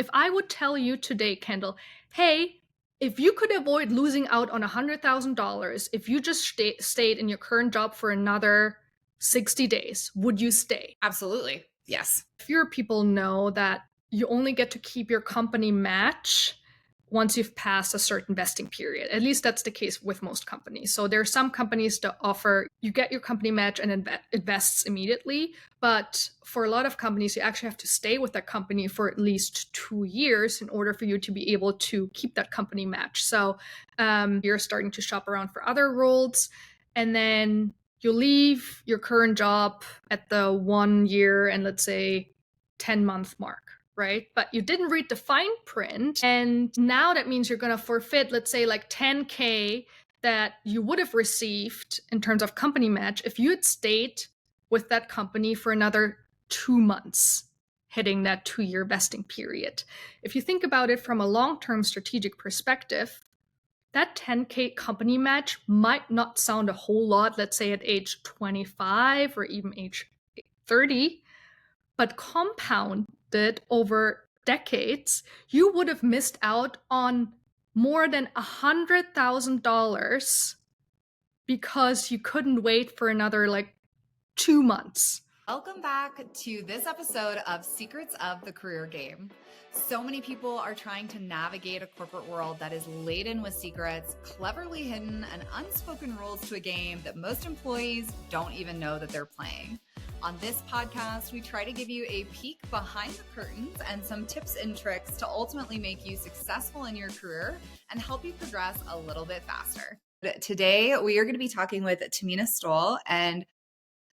If I would tell you today, Kendall, hey, if you could avoid losing out on $100,000 if you just stayed in your current job for another 60 days, would you stay? Absolutely. Yes. Fewer people know that you only get to keep your company match once you've passed a certain vesting period. At least that's the case with most companies. So there are some companies that offer you get your company match and it vests immediately. But for a lot of companies, you actually have to stay with that company for at least 2 years in order for you to be able to keep that company match. So you're starting to shop around for other roles. And then you leave your current job at the 1 year and let's say 10-month mark, right? But you didn't read the fine print. And now that means you're going to forfeit, let's say, like 10K that you would have received in terms of company match if you had stayed with that company for another 2 months, hitting that 2-year vesting period. If you think about it from a long-term strategic perspective, that 10K company match might not sound a whole lot, let's say at age 25 or even age 30, but compounded over decades, you would have missed out on more than $100,000 because you couldn't wait for another like 2 months. Welcome back to this episode of Secrets of the Career Game. So many people are trying to navigate a corporate world that is laden with secrets, cleverly hidden, and unspoken rules to a game that most employees don't even know that they're playing. On this podcast, we try to give you a peek behind the curtains and some tips and tricks to ultimately make you successful in your career and help you progress a little bit faster. Today, we are going to be talking with Thamina Stoll, and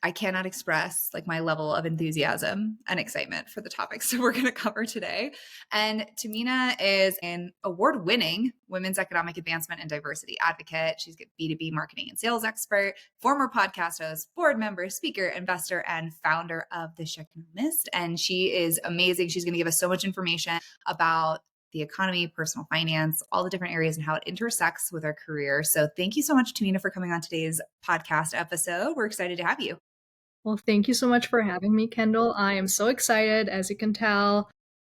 I cannot express like my level of enthusiasm and excitement for the topics that we're going to cover today. And Thamina is an award-winning women's economic advancement and diversity advocate. She's a B2B marketing and sales expert, former podcast host, board member, speaker, investor, and founder of The Economist. And she is amazing. She's going to give us so much information about the economy, personal finance, all the different areas and how it intersects with our career. So thank you so much, Thamina, for coming on today's podcast episode. We're excited to have you. Well, thank you so much for having me, Kendall. I am so excited, as you can tell.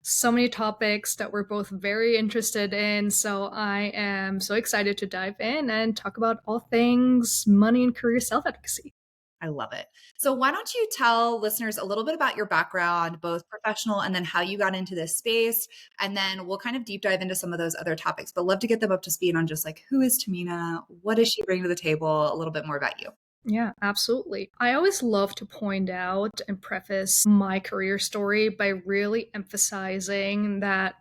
So many topics that we're both very interested in. So I am so excited to dive in and talk about all things money and career self-efficacy. I love it. So why don't you tell listeners a little bit about your background, both professional and then how you got into this space. And then we'll kind of deep dive into some of those other topics, but love to get them up to speed on just like, who is Thamina? What does she bring to the table? A little bit more about you. Yeah, absolutely. I always love to point out and preface my career story by really emphasizing that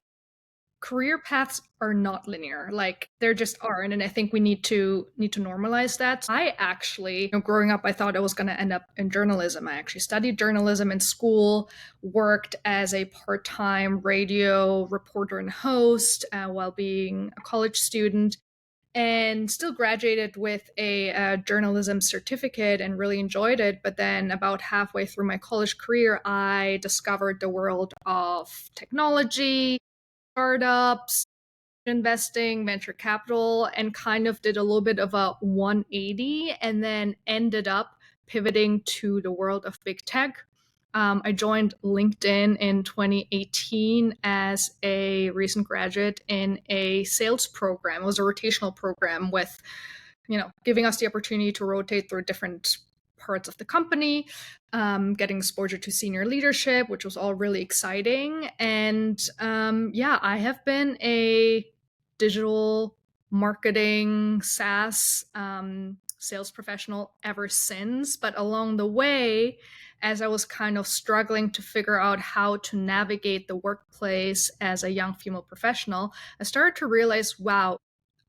career paths are not linear. Like there just aren't, and I think we need to normalize that. I actually, growing up, I thought I was going to end up in journalism. I actually studied journalism in school, worked as a part-time radio reporter and host while being a college student, and still graduated with a journalism certificate and really enjoyed it. But then about halfway through my college career, I discovered the world of technology, startups, investing, venture capital, and kind of did a little bit of a 180 and then ended up pivoting to the world of big tech. I joined LinkedIn in 2018 as a recent graduate in a sales program. It was a rotational program with, giving us the opportunity to rotate through different parts of the company, getting exposure to senior leadership, which was all really exciting. And I have been a digital marketing SaaS sales professional ever since. But along the way, as I was kind of struggling to figure out how to navigate the workplace as a young female professional, I started to realize, wow,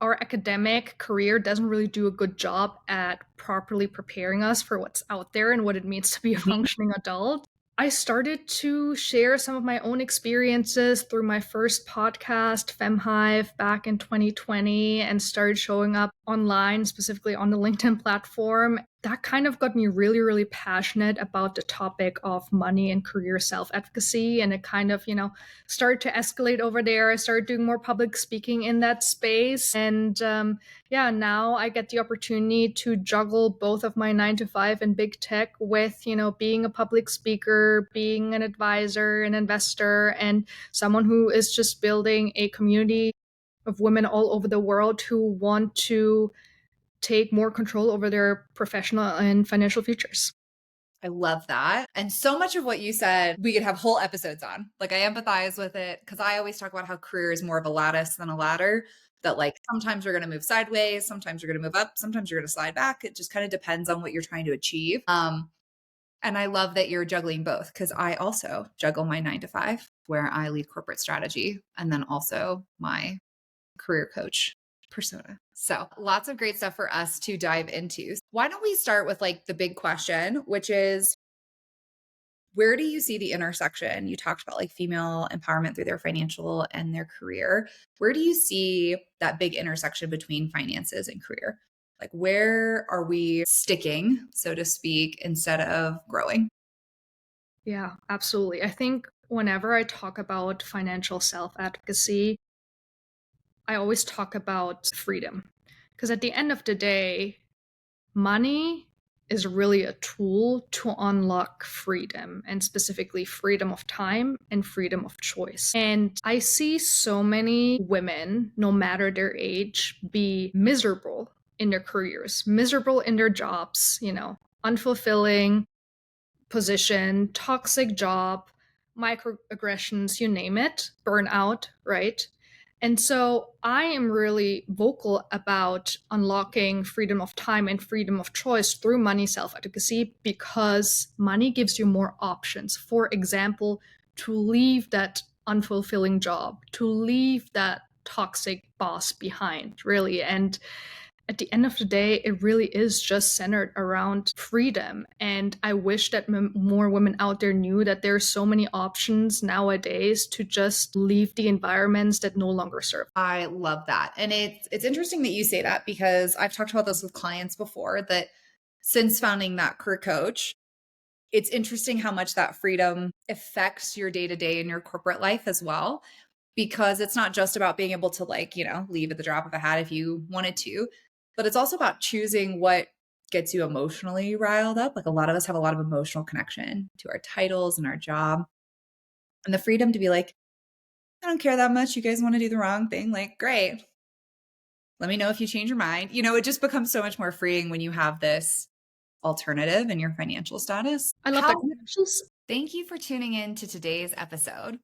our academic career doesn't really do a good job at properly preparing us for what's out there and what it means to be a functioning adult. I started to share some of my own experiences through my first podcast, FemHive, back in 2020, and started showing up online, specifically on the LinkedIn platform. that kind of got me really, really passionate about the topic of money and career self advocacy. And it kind of, started to escalate over there. I started doing more public speaking in that space. And yeah, now I get the opportunity to juggle both of my 9 to 5 in big tech with, being a public speaker, being an advisor, an investor, and someone who is just building a community of women all over the world who want to take more control over their professional and financial futures. I love that. And so much of what you said, we could have whole episodes on. Like, I empathize with it because I always talk about how career is more of a lattice than a ladder. That, like, sometimes you're going to move sideways, sometimes you're going to move up, sometimes you're going to slide back. It just kind of depends on what you're trying to achieve. And I love that you're juggling both because I also juggle my 9 to 5, where I lead corporate strategy and then also my career coach persona. So lots of great stuff for us to dive into. Why don't we start with like the big question, which is, where do you see the intersection? You talked about like female empowerment through their financial and their career. Where do you see that big intersection between finances and career? Like, where are we sticking, so to speak, instead of growing? Yeah, absolutely. I think whenever I talk about financial self advocacy, I always talk about freedom. Because at the end of the day, money is really a tool to unlock freedom, and specifically freedom of time and freedom of choice. And I see so many women, no matter their age, be miserable in their careers, miserable in their jobs, unfulfilling position, toxic job, microaggressions, you name it, burnout, right? And so I am really vocal about unlocking freedom of time and freedom of choice through money self advocacy because money gives you more options. For example, to leave that unfulfilling job, to leave that toxic boss behind, really. And at the end of the day, it really is just centered around freedom. And I wish that more women out there knew that there's so many options nowadays to just leave the environments that no longer serve. I love that. And it's interesting that you say that because I've talked about this with clients before that since founding that career coach, it's interesting how much that freedom affects your day to day in your corporate life as well. Because it's not just about being able to, like, leave at the drop of a hat if you wanted to, but it's also about choosing what gets you emotionally riled up. Like, a lot of us have a lot of emotional connection to our titles and our job, and the freedom to be like, I don't care that much. You guys want to do the wrong thing. Like, great. Let me know if you change your mind. It just becomes so much more freeing when you have this alternative in your financial status. I love that. Thank you for tuning in to today's episode.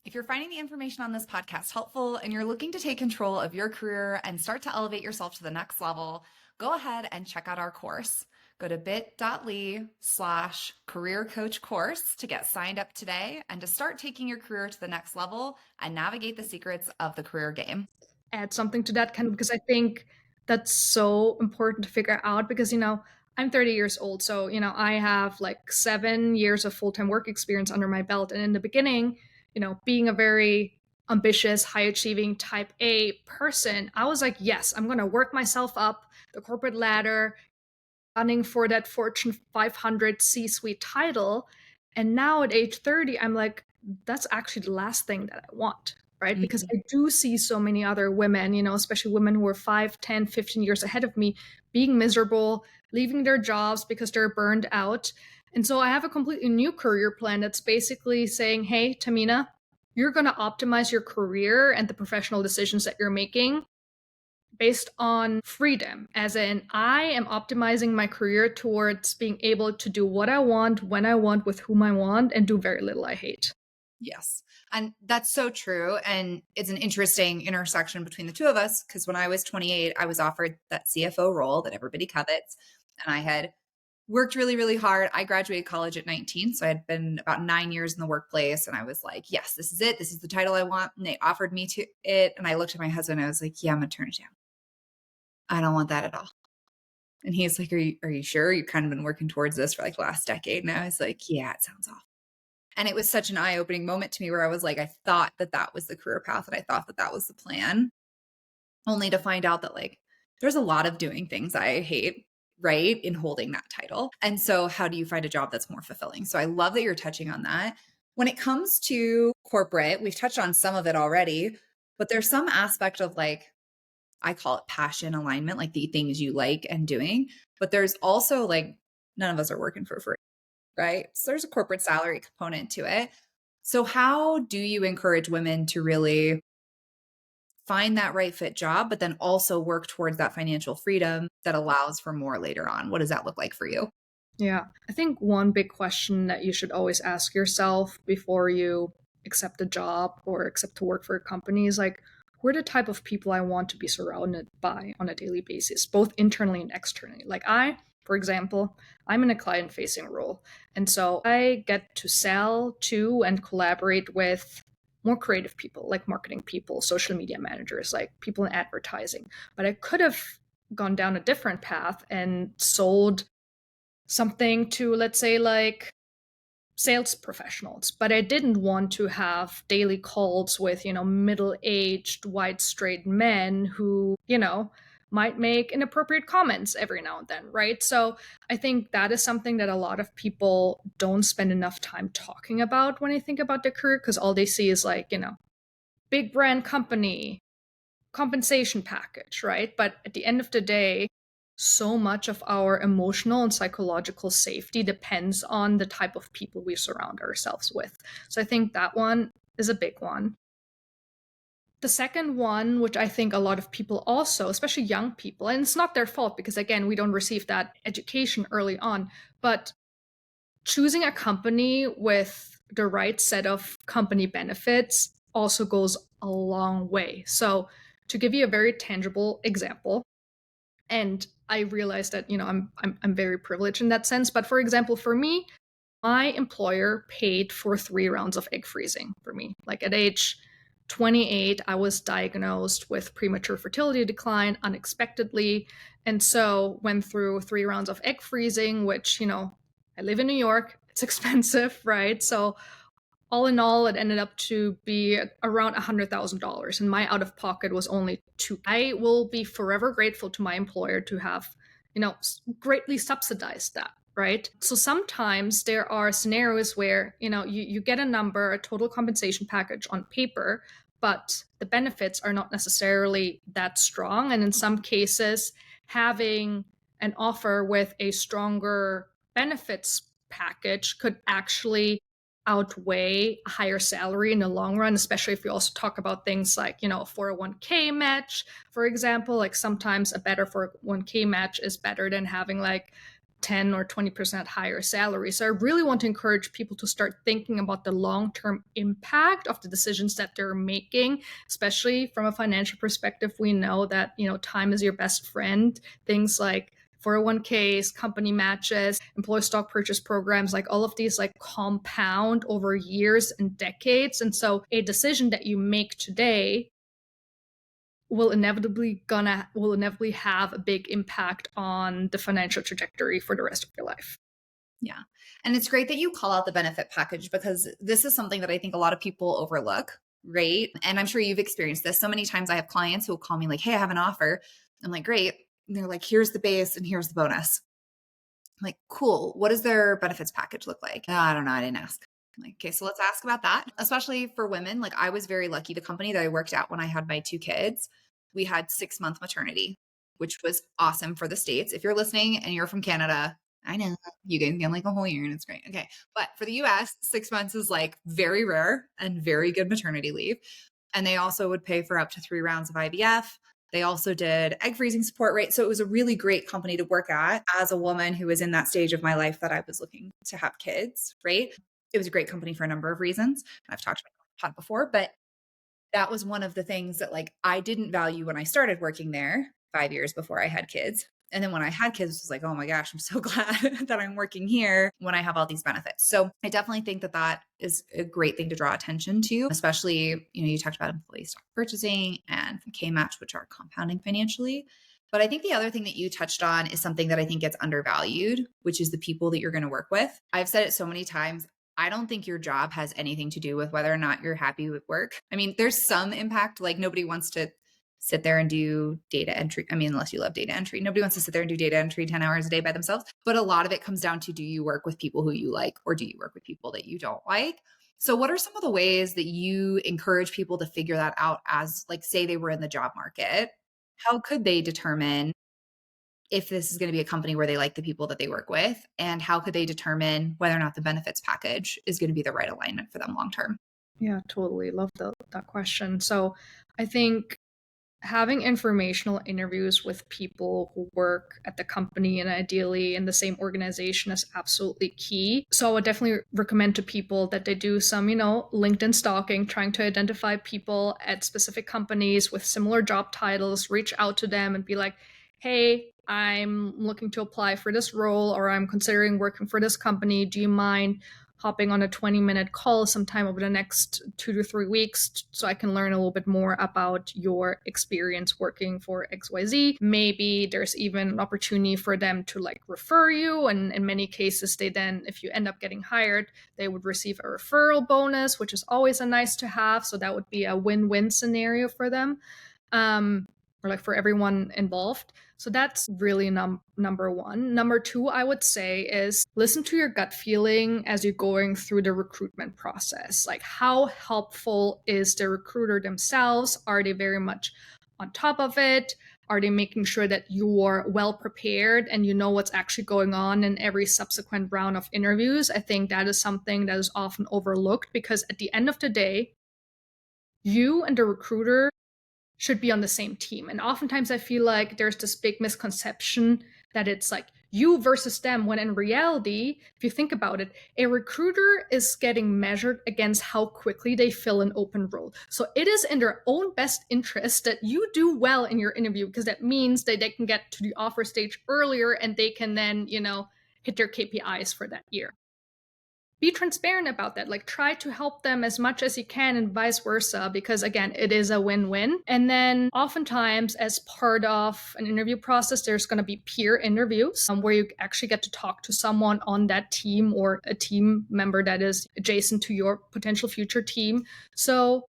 If you're finding the information on this podcast helpful and you're looking to take control of your career and start to elevate yourself to the next level, go ahead and check out our course. Go to bit.ly/career coach course to get signed up today and to start taking your career to the next level and navigate the secrets of the career game. Add something to that kind of because I think that's so important to figure out because, I'm 30 years old. So, I have like 7 years of full time work experience under my belt. And in the beginning, being a very ambitious, high achieving type A person, I was like, yes, I'm going to work myself up the corporate ladder, running for that Fortune 500 C suite title. And now at age 30, I'm like, that's actually the last thing that I want, right? Mm-hmm. Because I do see so many other women, especially women who are 5, 10, 15 years ahead of me, being miserable, leaving their jobs because they're burned out. And so I have a completely new career plan that's basically saying, hey, Thamina, you're going to optimize your career and the professional decisions that you're making based on freedom, as in, I am optimizing my career towards being able to do what I want, when I want, with whom I want, and do very little I hate. Yes. And that's so true. And it's an interesting intersection between the two of us because when I was 28, I was offered that CFO role that everybody covets. And I had worked really, really hard. I graduated college at 19. So I had been about 9 years in the workplace. And I was like, yes, this is it. This is the title I want. And they offered me to it. And I looked at my husband and I was like, yeah, I'm going to turn it down. I don't want that at all. And he's like, are you sure? You've kind of been working towards this for like the last decade. And I was like, yeah, it sounds awful. And it was such an eye-opening moment to me where I was like, I thought that that was the career path and I thought that that was the plan, only to find out that like there's a lot of doing things I hate right, in holding that title. And so how do you find a job that's more fulfilling? So I love that you're touching on that. When it comes to corporate, we've touched on some of it already, but there's some aspect of like, I call it passion alignment, like the things you like and doing. But there's also like, none of us are working for free, right? So there's a corporate salary component to it. So how do you encourage women to really find that right fit job, but then also work towards that financial freedom that allows for more later on? What does that look like for you? Yeah. I think one big question that you should always ask yourself before you accept a job or accept to work for a company is like, who are the type of people I want to be surrounded by on a daily basis, both internally and externally? Like, for example, I'm in a client facing role. And so I get to sell to and collaborate with more creative people, like marketing people, social media managers, like people in advertising. But I could have gone down a different path and sold something to, let's say, like sales professionals, but I didn't want to have daily calls with, middle-aged white straight men who, might make inappropriate comments every now and then, right? So I think that is something that a lot of people don't spend enough time talking about when they think about their career, because all they see is like, big brand company, compensation package, right? But at the end of the day, so much of our emotional and psychological safety depends on the type of people we surround ourselves with. So I think that one is a big one. The second one, which I think a lot of people also, especially young people, and it's not their fault because, again, we don't receive that education early on, but choosing a company with the right set of company benefits also goes a long way. So, to give you a very tangible example, and I realize that I'm very privileged in that sense. But for example, for me, my employer paid for 3 rounds of egg freezing for me. Like at age 28, I was diagnosed with premature fertility decline unexpectedly, and so went through 3 rounds of egg freezing, which I live in New York. It's expensive, right? So all in all, it ended up to be around $100,000, and my out of pocket was only two. I will be forever grateful to my employer to have, greatly subsidized that. Right. So sometimes there are scenarios where, you get a number, a total compensation package on paper, but the benefits are not necessarily that strong. And in some cases, having an offer with a stronger benefits package could actually outweigh a higher salary in the long run, especially if we also talk about things like, 401k match, for example. Like sometimes a better 401k match is better than having like 10 or 20% higher salary. So I really want to encourage people to start thinking about the long-term impact of the decisions that they're making, especially from a financial perspective. We know that, time is your best friend. Things like 401ks, company matches, employee stock purchase programs, like all of these like compound over years and decades. And so a decision that you make today will inevitably have a big impact on the financial trajectory for the rest of your life. Yeah. And it's great that you call out the benefit package because this is something that I think a lot of people overlook, right? And I'm sure you've experienced this. So many times I have clients who will call me like, "Hey, I have an offer." I'm like, "Great." And they're like, "Here's the base and here's the bonus." I'm like, "Cool. What does their benefits package look like?" "Oh, I don't know. I didn't ask." I'm like, "Okay, so let's ask about that." Especially for women. Like I was very lucky. The company that I worked at when I had my 2 kids, we had 6-month maternity, which was awesome for the States. If you're listening and you're from Canada, I know you guys get like a whole year and it's great. Okay. But for the US, 6 months is like very rare and very good maternity leave. And they also would pay for up to 3 rounds of IVF. They also did egg freezing support, right? So it was a really great company to work at as a woman who was in that stage of my life that I was looking to have kids, right? It was a great company for a number of reasons. I've talked about it before, but that was one of the things that like I didn't value when I started working there 5 years before I had kids. And then when I had kids, it was like, oh my gosh, I'm so glad that I'm working here when I have all these benefits. So I definitely think that that is a great thing to draw attention to, especially, you talked about employee stock purchasing and K match, which are compounding financially. But I think the other thing that you touched on is something that I think gets undervalued, which is the people that you're going to work with. I've said it so many times. I don't think your job has anything to do with whether or not you're happy with work. I mean, there's some impact, like nobody wants to sit there and do data entry. I mean, unless you love data entry, nobody wants to sit there and do data entry 10 hours a day by themselves. But a lot of it comes down to, do you work with people who you like, or do you work with people that you don't like? So what are some of the ways that you encourage people to figure that out, as, like, say they were in the job market? How could they determine if this is going to be a company where they like the people that they work with? And how could they determine whether or not the benefits package is going to be the right alignment for them long term? Yeah, totally. Love that question. So I think having informational interviews with people who work at the company and ideally in the same organization is absolutely key. So I would definitely recommend to people that they do some, LinkedIn stalking, trying to identify people at specific companies with similar job titles, reach out to them and be like, hey, I'm looking to apply for this role, or I'm considering working for this company. Do you mind hopping on a 20-minute call sometime over the next 2 to 3 weeks so I can learn a little bit more about your experience working for XYZ? Maybe there's even an opportunity for them to like refer you. And in many cases, they then, if you end up getting hired, they would receive a referral bonus, which is always a nice to have. So that would be a win-win scenario for them. Or like for everyone involved. So that's really number one. Number two, I would say, is listen to your gut feeling as you're going through the recruitment process. Like, how helpful is the recruiter themselves? Are they very much on top of it? Are they making sure that you're well prepared and you know what's actually going on in every subsequent round of interviews? I think that is something that is often overlooked, because at the end of the day, you and the recruiter should be on the same team. And oftentimes I feel like there's this big misconception that it's like you versus them, when in reality, if you think about it, a recruiter is getting measured against how quickly they fill an open role. So it is in their own best interest that you do well in your interview, because that means that they can get to the offer stage earlier and they can then, hit their KPIs for that year. Be transparent about that. Like, try to help them as much as you can and vice versa, because again, it is a win-win. And then oftentimes, as part of an interview process, there's going to be peer interviews, where you actually get to talk to someone on that team or a team member that is adjacent to your potential future team. So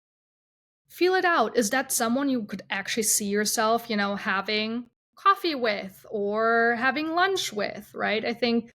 feel it out. Is that someone you could actually see yourself, having coffee with or having lunch with, right? I think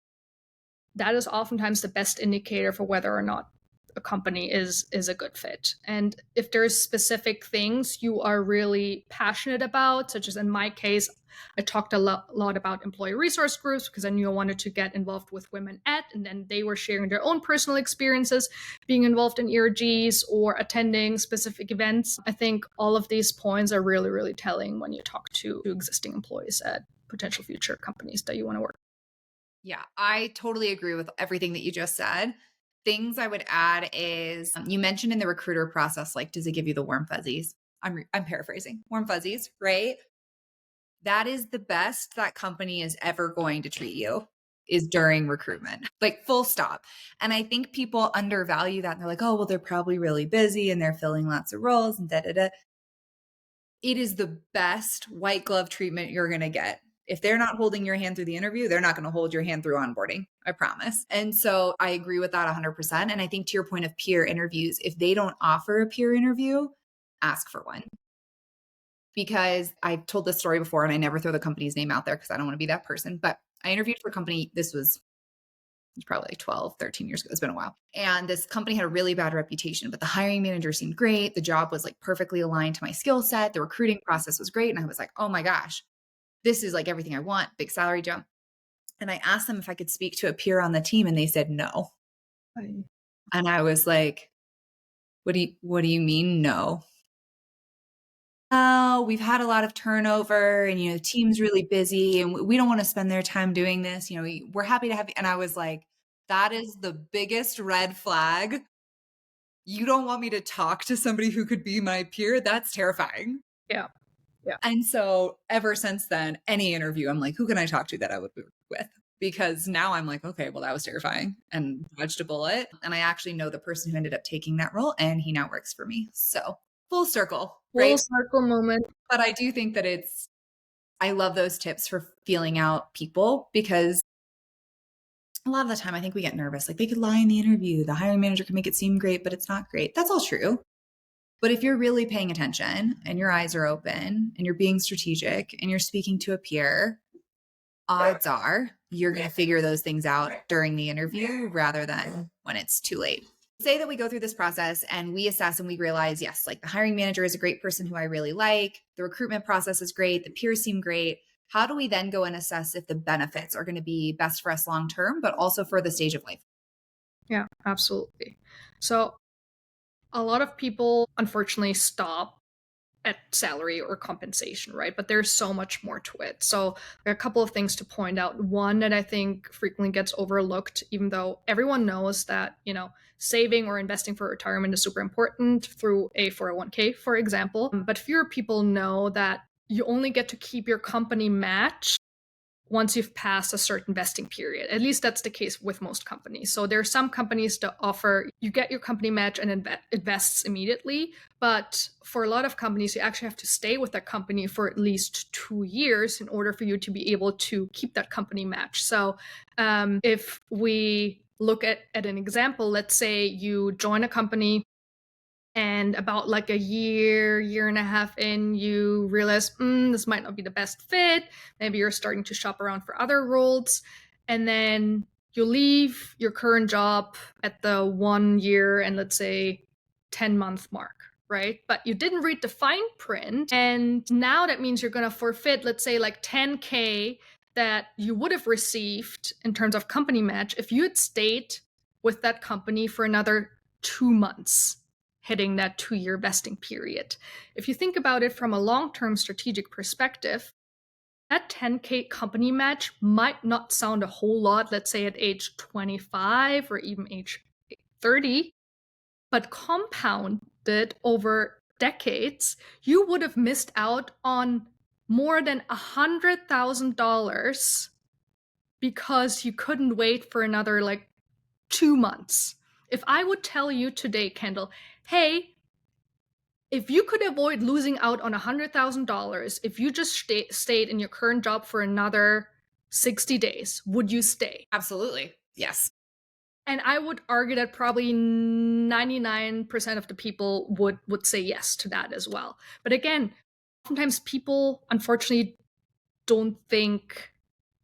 that is oftentimes the best indicator for whether or not a company is a good fit. And if there's specific things you are really passionate about, such as in my case, I talked a lot about employee resource groups because I knew I wanted to get involved with women at, and then they were sharing their own personal experiences being involved in ERGs or attending specific events. I think all of these points are really, really telling when you talk to existing employees at potential future companies that you want to work. Yeah, I totally agree with everything that you just said. Things I would add is, you mentioned in the recruiter process, like, does it give you the warm fuzzies? I'm paraphrasing, warm fuzzies, right? That is the best that company is ever going to treat you, is during recruitment, like, full stop. And I think people undervalue that. And they're like, oh, well, they're probably really busy and they're filling lots of roles and da da da. It is the best white glove treatment you're going to get. If they're not holding your hand through the interview, they're not going to hold your hand through onboarding. I promise. And so I agree with that 100%. And I think, to your point of peer interviews, if they don't offer a peer interview, ask for one. Because I've told this story before and I never throw the company's name out there because I don't want to be that person. But I interviewed for a company. This was probably like 12, 13 years ago. It's been a while. And this company had a really bad reputation, but the hiring manager seemed great. The job was like perfectly aligned to my skill set. The recruiting process was great. And I was like, oh my gosh, this is like everything I want, big salary jump. And I asked them if I could speak to a peer on the team, and they said no. Right. And I was like, what do you mean no? Oh, we've had a lot of turnover, and the team's really busy, and we don't want to spend their time doing this. We're happy to have you. And I was like, that is the biggest red flag. You don't want me to talk to somebody who could be my peer? That's terrifying. Yeah. Yeah. And so ever since then, any interview, I'm like, who can I talk to that I would be with? Because now I'm like, okay, well, that was terrifying, and dodged a bullet. And I actually know the person who ended up taking that role, and he now works for me. So full circle, Full right? circle moment. But I do think that I love those tips for feeling out people, because a lot of the time I think we get nervous. Like, they could lie in the interview. The hiring manager can make it seem great, but it's not great. That's all true. But if you're really paying attention and your eyes are open and you're being strategic and you're speaking to a peer, odds are you're going to figure those things out during the interview rather than when it's too late. Say that we go through this process and we assess and we realize, yes, like the hiring manager is a great person who I really like. The recruitment process is great. The peers seem great. How do we then go and assess if the benefits are going to be best for us long term, but also for the stage of life? Yeah, absolutely. So a lot of people unfortunately stop at salary or compensation, right? But there's so much more to it. So there are a couple of things to point out. One that I think frequently gets overlooked, even though everyone knows that, saving or investing for retirement is super important through a 401k, for example. But fewer people know that you only get to keep your company match once you've passed a certain vesting period. At least that's the case with most companies. So there are some companies that offer you get your company match and it vests immediately. But for a lot of companies, you actually have to stay with that company for at least 2 years in order for you to be able to keep that company match. So if we look at an example, let's say you join a company and about like a year and a half in, you realize, this might not be the best fit. Maybe you're starting to shop around for other roles. And then you leave your current job at the 1 year and let's say 10-month mark, right? But you didn't read the fine print. And now that means you're going to forfeit, let's say like 10K that you would have received in terms of company match if you had stayed with that company for another 2 months, hitting that 2-year vesting period. If you think about it from a long-term strategic perspective, that 10K company match might not sound a whole lot, let's say at age 25 or even age 30, but compounded over decades, you would have missed out on more than $100,000 because you couldn't wait for another like 2 months. If I would tell you today, Kendall, hey, if you could avoid losing out on $100,000 if you just stayed in your current job for another 60 days, would you stay? Absolutely. Yes. And I would argue that probably 99% of the people would say yes to that as well. But again, oftentimes people unfortunately don't think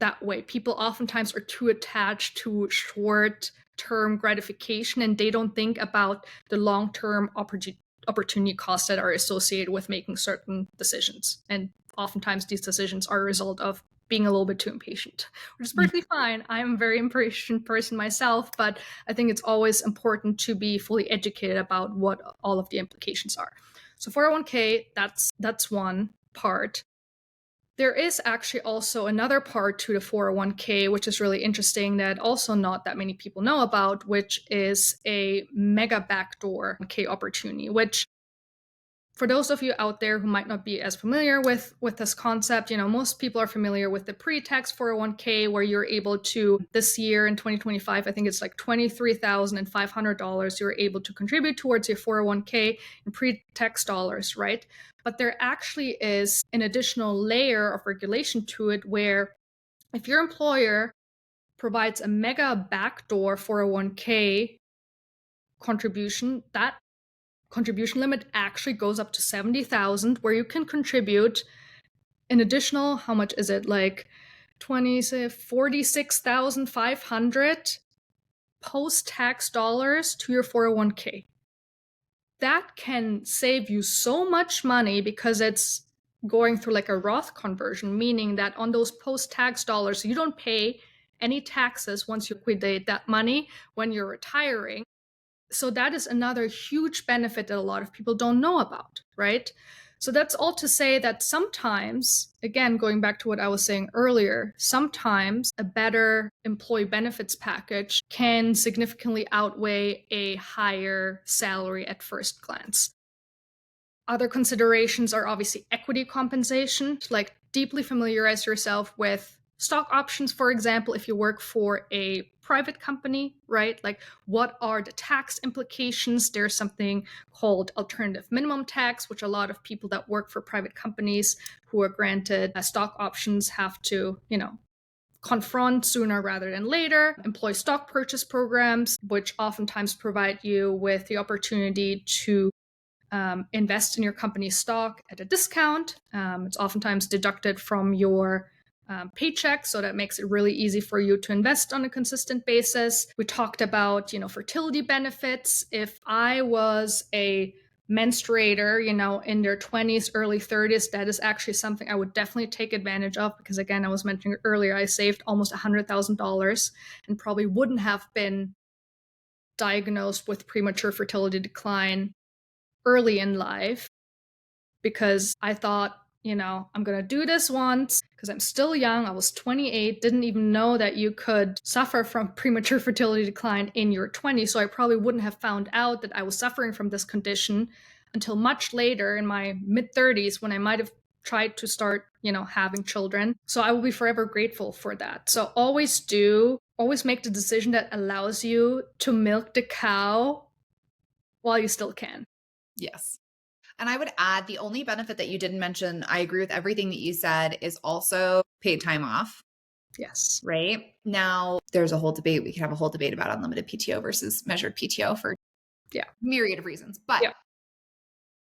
that way. People oftentimes are too attached to short-term gratification and they don't think about the long-term opportunity costs that are associated with making certain decisions. And oftentimes these decisions are a result of being a little bit too impatient, which is perfectly fine. I'm a very impatient person myself, but I think it's always important to be fully educated about what all of the implications are. So 401k, that's one part. There is actually also another part to the 401k, which is really interesting that also not that many people know about, which is a mega backdoor K opportunity, which for those of you out there who might not be as familiar with this concept, most people are familiar with the pre-tax 401k where you're able to, this year in 2025, I think it's like $23,500 you're able to contribute towards your 401k in pre-tax dollars, right? But there actually is an additional layer of regulation to it where if your employer provides a mega backdoor 401k contribution, that contribution limit actually goes up to 70,000, where you can contribute an additional, how much is it, like 46,500 post-tax dollars to your 401k. That can save you so much money because it's going through like a Roth conversion, meaning that on those post-tax dollars, you don't pay any taxes once you liquidate that money when you're retiring. So that is another huge benefit that a lot of people don't know about, right? So that's all to say that sometimes, again, going back to what I was saying earlier, sometimes a better employee benefits package can significantly outweigh a higher salary at first glance. Other considerations are obviously equity compensation, like deeply familiarize yourself with stock options, for example, if you work for a private company, right? Like, what are the tax implications? There's something called alternative minimum tax, which a lot of people that work for private companies who are granted stock options have to, confront sooner rather than later. Employee stock purchase programs, which oftentimes provide you with the opportunity to invest in your company's stock at a discount. It's oftentimes deducted from your paycheck, so that makes it really easy for you to invest on a consistent basis. We talked about, fertility benefits. If I was a menstruator, in their 20s, early 30s, that is actually something I would definitely take advantage of because, again, I was mentioning earlier, I saved almost $100,000 and probably wouldn't have been diagnosed with premature fertility decline early in life because I thought, I'm going to do this once because I'm still young. I was 28, didn't even know that you could suffer from premature fertility decline in your 20s. So I probably wouldn't have found out that I was suffering from this condition until much later in my mid 30s when I might have tried to start, having children. So I will be forever grateful for that. So always make the decision that allows you to milk the cow while you still can. Yes. And I would add the only benefit that you didn't mention, I agree with everything that you said, is also paid time off. Yes. Right. Now, there's a whole debate. We could have a whole debate about unlimited PTO versus measured PTO for myriad of reasons. But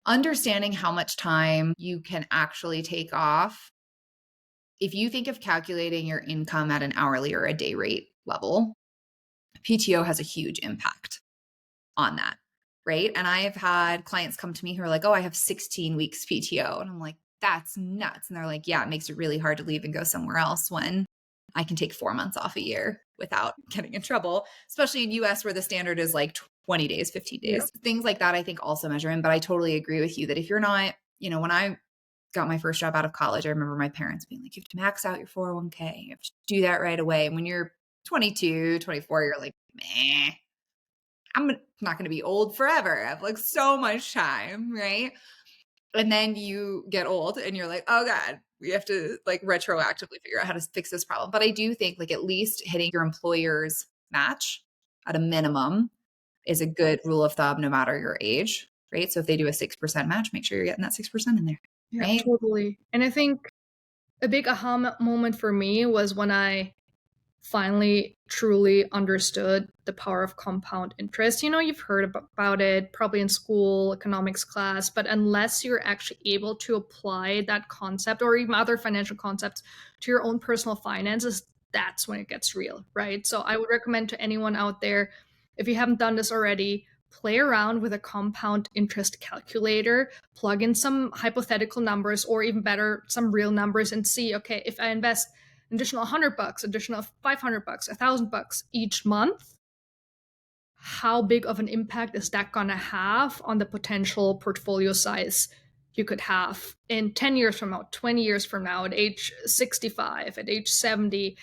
understanding how much time you can actually take off, if you think of calculating your income at an hourly or a day rate level, PTO has a huge impact on that. Right. And I have had clients come to me who are like, oh, I have 16 weeks PTO. And I'm like, that's nuts. And they're like, yeah, it makes it really hard to leave and go somewhere else when I can take 4 months off a year without getting in trouble, especially in US where the standard is like 20 days, 15 days, things like that. I think also measure in, but I totally agree with you that if you're not, when I got my first job out of college, I remember my parents being like, you have to max out your 401k. You have to do that right away. And when you're 22, 24, you're like, meh, I'm not going to be old forever. I have like so much time, right? And then you get old and you're like, oh God, we have to like retroactively figure out how to fix this problem. But I do think like at least hitting your employer's match at a minimum is a good rule of thumb no matter your age, right? So if they do a 6% match, make sure you're getting that 6% in there. Yeah, right? totally. And I think a big aha moment for me was when I finally truly understood the power of compound interest. You've heard about it probably in school, economics class, but unless you're actually able to apply that concept or even other financial concepts to your own personal finances, that's when it gets real, right? So I would recommend to anyone out there, if you haven't done this already, play around with a compound interest calculator, plug in some hypothetical numbers, or even better, some real numbers, and see, okay, if I invest additional $100, additional $500, $1,000 each month, how big of an impact is that going to have on the potential portfolio size you could have in 10 years from now, 20 years from now, at age 65, at age 70?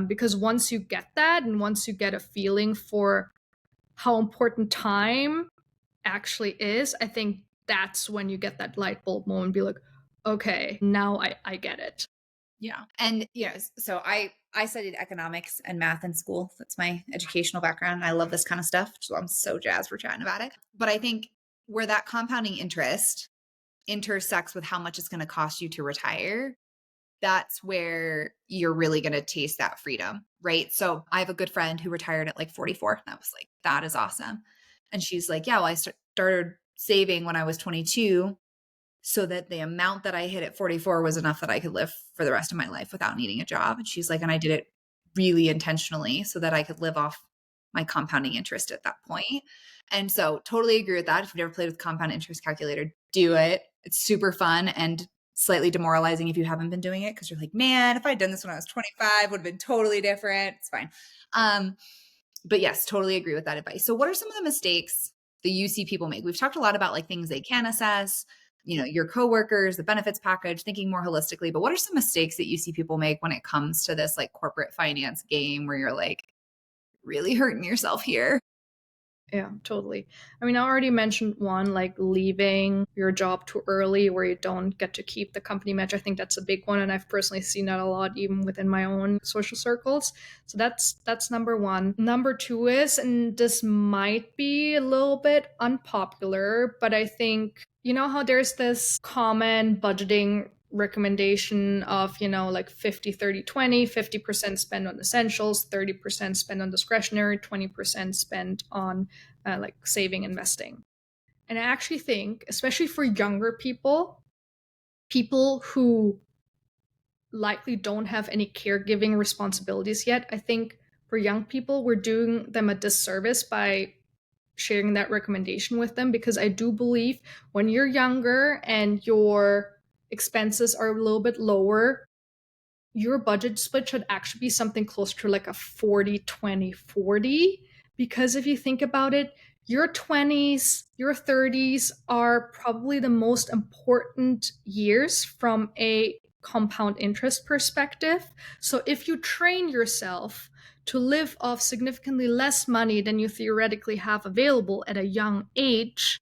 Because once you get that, and once you get a feeling for how important time actually is, I think that's when you get that light bulb moment, be like, okay, now I get it. Yeah. And yes, so I studied economics and math in school. That's my educational background. I love this kind of stuff. So I'm so jazzed we're chatting about it. But I think where that compounding interest intersects with how much it's going to cost you to retire, that's where you're really going to taste that freedom, right? So I have a good friend who retired at like 44. And I was like, that is awesome. And she's like, yeah, well, I started saving when I was 22 so that the amount that I hit at 44 was enough that I could live for the rest of my life without needing a job. And she's like, and I did it really intentionally so that I could live off my compounding interest at that point. And so totally agree with that. If you've never played with compound interest calculator, do it. It's super fun and slightly demoralizing if you haven't been doing it because you're like, man, if I'd done this when I was 25, would have been totally different. It's fine. But yes, totally agree with that advice. So what are some of the mistakes that you see people make? We've talked a lot about like things they can assess, your coworkers, the benefits package, thinking more holistically, but what are some mistakes that you see people make when it comes to this like corporate finance game where you're like really hurting yourself here? Yeah, totally. I mean, I already mentioned one, like leaving your job too early where you don't get to keep the company match. I think that's a big one, and I've personally seen that a lot even within my own social circles. So that's number one. Number two is, and this might be a little bit unpopular, but I think how there's this common budgeting recommendation of like 50-30-20, 50% spend on essentials, 30% spend on discretionary, 20% spend on like saving, investing. And I actually think, especially for younger people, people who likely don't have any caregiving responsibilities yet, I think for young people, we're doing them a disservice by sharing that recommendation with them, because I do believe when you're younger and your expenses are a little bit lower, your budget split should actually be something closer to like a 40-20-40. Because if you think about it, your 20s, your 30s are probably the most important years from a compound interest perspective. So if you train yourself to live off significantly less money than you theoretically have available at a young age,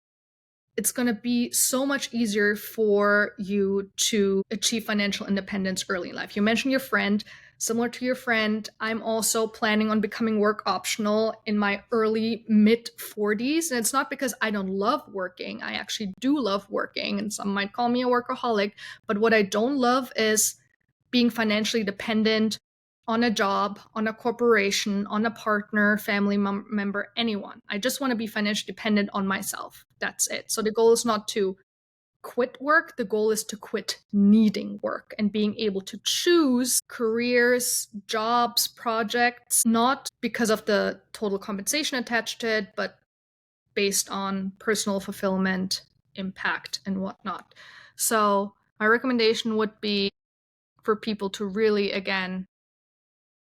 it's going to be so much easier for you to achieve financial independence early in life. You mentioned your friend. Similar to your friend, I'm also planning on becoming work optional in my early mid 40s. And it's not because I don't love working. I actually do love working, and some might call me a workaholic. But what I don't love is being financially dependent on a job, on a corporation, on a partner, family member, anyone. I just want to be financially dependent on myself. That's it. So the goal is not to quit work. The goal is to quit needing work and being able to choose careers, jobs, projects, not because of the total compensation attached to it, but based on personal fulfillment, impact, and whatnot. So my recommendation would be for people to really, again,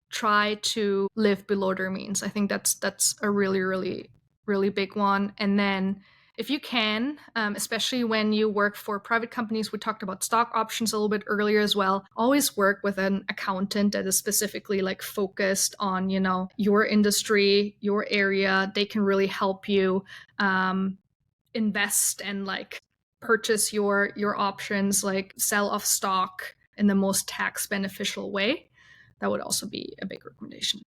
try to live below their means. I think that's a really big one. And then if you can, especially when you work for private companies, we talked about stock options a little bit earlier as well. Always work with an accountant that is specifically like focused on, your industry, your area. They can really help you invest and like purchase your options, like sell off stock in the most tax beneficial way. That would also be a big recommendation.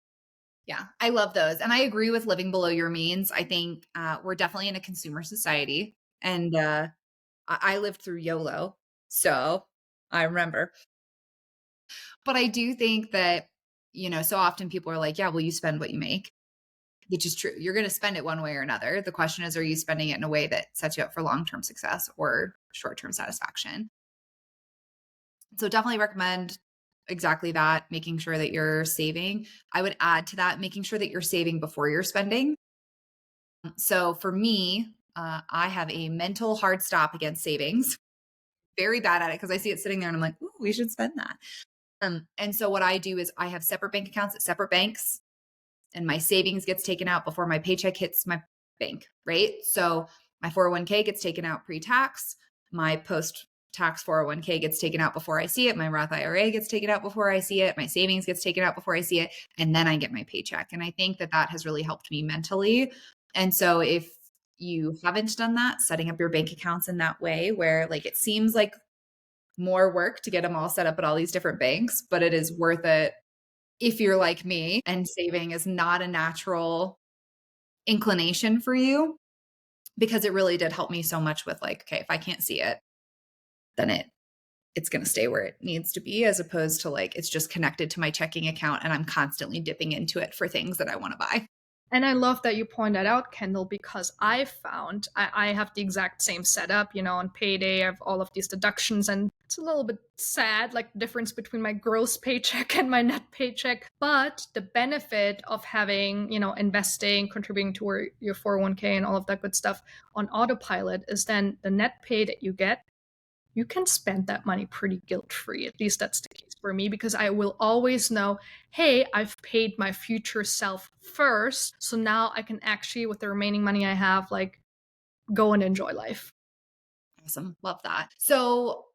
Yeah, I love those. And I agree with living below your means. I think we're definitely in a consumer society. And I lived through YOLO. So I remember. But I do think that, so often people are like, yeah, well, you spend what you make, which is true. You're going to spend it one way or another. The question is, are you spending it in a way that sets you up for long term success or short term satisfaction? So definitely recommend exactly that, making sure that you're saving. I would add to that, making sure that you're saving before you're spending. So for me, I have a mental hard stop against savings. Very bad at it because I see it sitting there and I'm like, ooh, we should spend that. And so what I do is I have separate bank accounts at separate banks, and my savings gets taken out before my paycheck hits my bank, right? So my 401k gets taken out pre-tax, my post-tax 401k gets taken out before I see it, my Roth IRA gets taken out before I see it, my savings gets taken out before I see it, and then I get my paycheck. And I think that that has really helped me mentally. And so if you haven't done that, setting up your bank accounts in that way where like it seems like more work to get them all set up at all these different banks, but it is worth it if you're like me and saving is not a natural inclination for you, because it really did help me so much with like, okay, if I can't see it, then it's going to stay where it needs to be, as opposed to like it's just connected to my checking account and I'm constantly dipping into it for things that I want to buy. And I love that you point that out, Kendall, because I found I have the exact same setup. On payday, I have all of these deductions, and it's a little bit sad, like the difference between my gross paycheck and my net paycheck. But the benefit of having, investing, contributing to your 401k and all of that good stuff on autopilot is then the net pay that you get, you can spend that money pretty guilt free. At least that's the case for me, because I will always know, hey, I've paid my future self first. So now I can actually, with the remaining money I have, like go and enjoy life. Awesome. Love that. So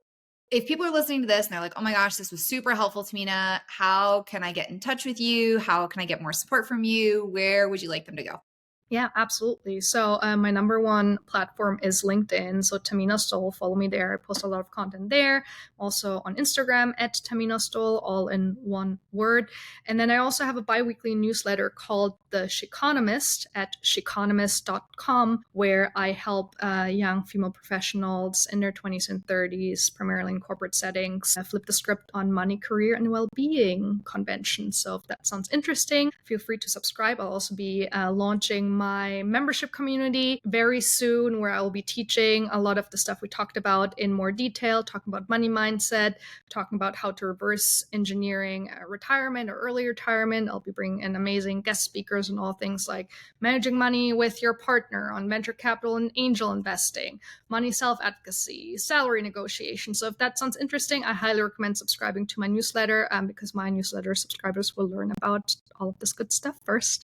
if people are listening to this and they're like, oh my gosh, this was super helpful, Thamina, how can I get in touch with you? How can I get more support from you? Where would you like them to go? Yeah, absolutely. So my number one platform is LinkedIn. So Thamina Stoll, follow me there. I post a lot of content there. Also on Instagram at Thamina Stoll, all in one word. And then I also have a biweekly newsletter called The Sheconomist at sheconomist.com, where I help young female professionals in their 20s and 30s, primarily in corporate settings, flip the script on money, career, and well-being conventions. So if that sounds interesting, feel free to subscribe. I'll also be launching my membership community very soon, where I will be teaching a lot of the stuff we talked about in more detail, talking about money mindset, talking about how to reverse engineering retirement or early retirement. I'll be bringing in amazing guest speakers on all things like managing money with your partner, on venture capital and angel investing, money self-advocacy, salary negotiation. So if that sounds interesting, I highly recommend subscribing to my newsletter, because my newsletter subscribers will learn about all of this good stuff first.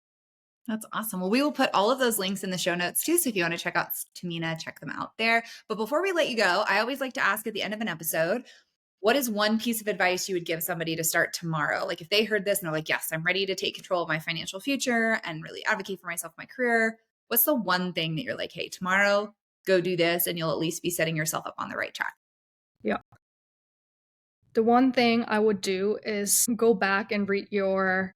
That's awesome. Well, we will put all of those links in the show notes too. So if you want to check out Thamina, check them out there. But before we let you go, I always like to ask at the end of an episode, what is one piece of advice you would give somebody to start tomorrow? Like if they heard this and they're like, yes, I'm ready to take control of my financial future and really advocate for myself, my career. What's the one thing that you're like, hey, tomorrow, go do this, and you'll at least be setting yourself up on the right track? Yeah. The one thing I would do is go back and read your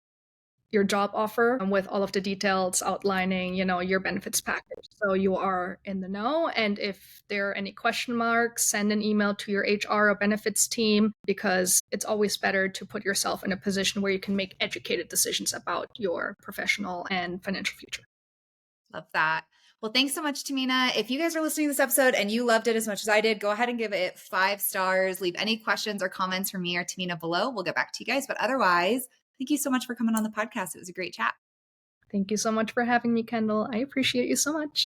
job offer with all of the details outlining, your benefits package. So you are in the know. And if there are any question marks, send an email to your HR or benefits team, because it's always better to put yourself in a position where you can make educated decisions about your professional and financial future. Love that. Well, thanks so much, Thamina. If you guys are listening to this episode and you loved it as much as I did, go ahead and give it 5 stars. Leave any questions or comments for me or Thamina below. We'll get back to you guys. But otherwise, thank you so much for coming on the podcast. It was a great chat. Thank you so much for having me, Kendall. I appreciate you so much.